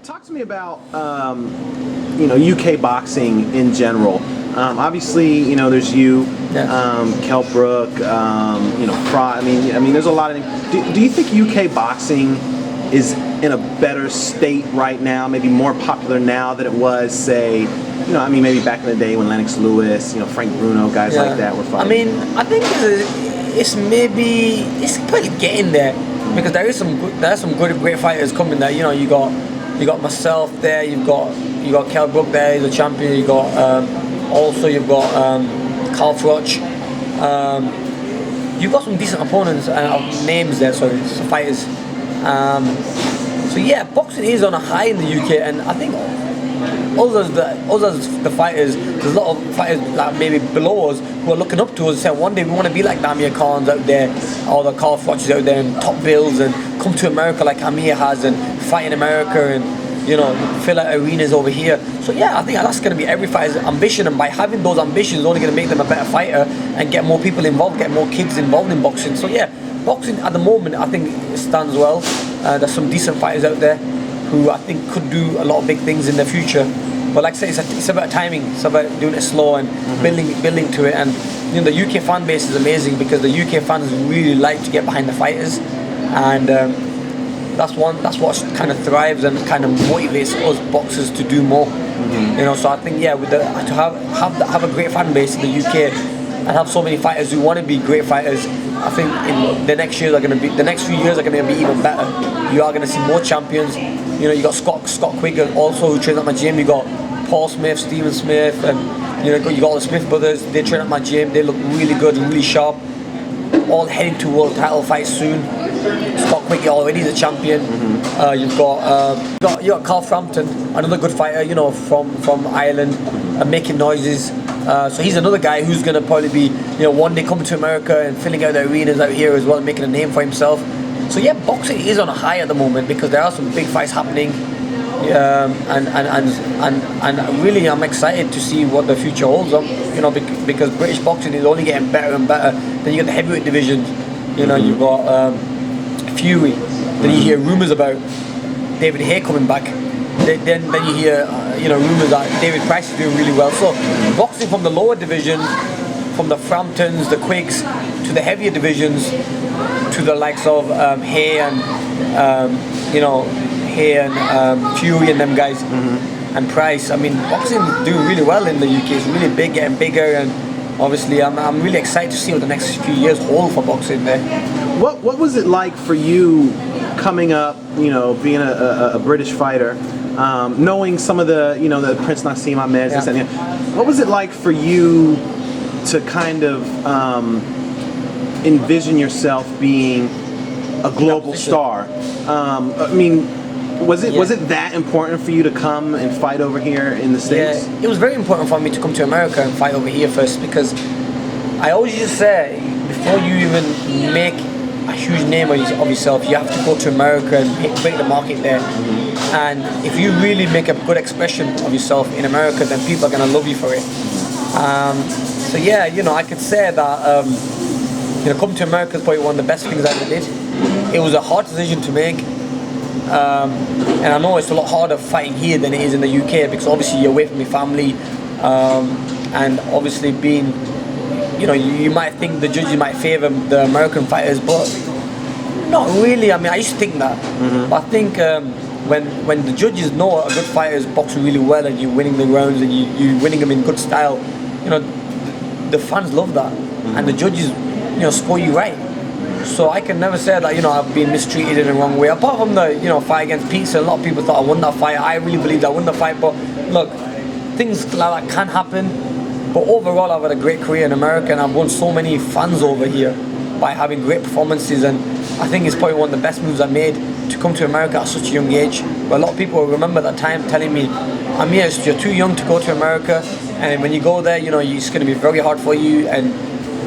Talk to me about UK boxing in general. Obviously, there's you, Kell Brook, Fry. I mean, there's a lot of. Do you think UK boxing is in a better state right now? Maybe more popular now than it was, say, maybe back in the day when Lennox Lewis, Frank Bruno, guys like that were fighting. I think it's probably getting there because there are some great fighters coming. There, you got myself there. You've got Kell Brook there. He's a champion. You've got Carl Froch. You've got some decent opponents and names there. Sorry, some fighters. So yeah, boxing is on a high in the UK, and I think the fighters, there's a lot of fighters like maybe below us who are looking up to us and saying one day we want to be like the Amir Khans out there, or the Carl Froches out there, and top bills, and come to America like Amir has and fight in America and fill out arenas over here. So yeah, I think that's going to be every fighter's ambition, and by having those ambitions, it's only going to make them a better fighter and get more people involved, get more kids involved in boxing. So yeah, boxing at the moment I think it stands well. There's some decent fighters out there who I think could do a lot of big things in the future. But like I said, it's about timing. It's about doing it slow and building to it. And the UK fan base is amazing because the UK fans really like to get behind the fighters, and that's what kind of thrives and kind of motivates us boxers to do more. So I think to have a great fan base in the UK and have so many fighters who want to be great fighters, I think in the next few years are going to be even better. You are going to see more champions. You got Scott Quigg also, who trains at my gym. You got Paul Smith, Stephen Smith, and you got all the Smith brothers. They train at my gym. They look really good and really sharp. All heading to world title fights soon. Scott Quigg already is a champion. You've got Carl Frampton, another good fighter, from Ireland, making noises. So he's another guy who's going to probably be, one day coming to America and filling out the arenas out here as well, and making a name for himself. So yeah, boxing is on a high at the moment because there are some big fights happening, and really I'm excited to see what the future holds up. Because British boxing is only getting better and better. Then you got the heavyweight divisions. You've got Fury. Then you hear rumours about David Haye coming back. Then you hear rumours that David Price is doing really well. So boxing from the lower divisions, from the Framptons, the Quiggs, to the heavier divisions, to the likes of Haye and Fury and them guys, and Price. I mean, boxing is doing really well in the UK. It's really big, getting bigger, and obviously I'm really excited to see what the next few years hold for boxing there. What was it like for you coming up, being a British fighter, knowing some of the, the Prince Naseem Ahmed, what was it like for you to kind of envision yourself being a global star? Was it that important for you to come and fight over here in the States? Yeah, it was very important for me to come to America and fight over here first, because I always used to say, before you even make a huge name of yourself, you have to go to America and break the market there. And if you really make a good expression of yourself in America, then people are going to love you for it. So yeah, I could say that coming to America is probably one of the best things I ever did. It was a hard decision to make. And I know it's a lot harder fighting here than it is in the UK, because obviously you're away from your family, and obviously being, you might think the judges might favour the American fighters, but not really. I mean, I used to think that, but I think when the judges know a good fighter is boxing really well and you're winning the rounds and you're winning them in good style, the fans love that, and the judges, score you right. So I can never say that, I've been mistreated in the wrong way. Apart from the, fight against Pizza, a lot of people thought I won that fight. I really believed I won the fight, but look, things like that can happen. But overall, I've had a great career in America, and I've won so many fans over here by having great performances. And I think it's probably one of the best moves I made to come to America at such a young age. But a lot of people will remember that time telling me, Amir, you're too young to go to America, and when you go there, it's going to be very hard for you. And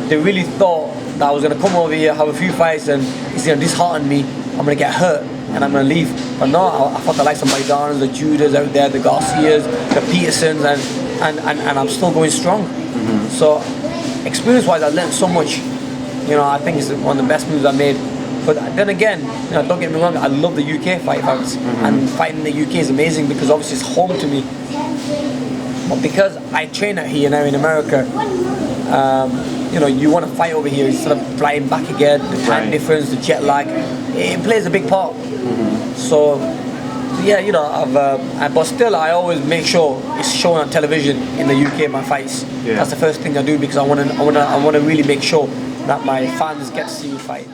they really thought that I was going to come over here, have a few fights, and it's going to dishearten me. I'm going to get hurt and I'm going to leave. But no, I fought the likes of Maidanas, the Judas out there, the Garcias, the Petersons, and I'm still going strong. So experience-wise, I learned so much. I think it's one of the best moves I made. But then again, don't get me wrong, I love the UK fight fans, and fighting in the UK is amazing because obviously it's home to me. But because I train out here now in America, you want to fight over here instead of flying back again. The time difference, the jet lag, it plays a big part. So yeah, but still I always make sure it's shown on television in the UK, my fights. That's the first thing I do because I want to really make sure that my fans get to see me fight.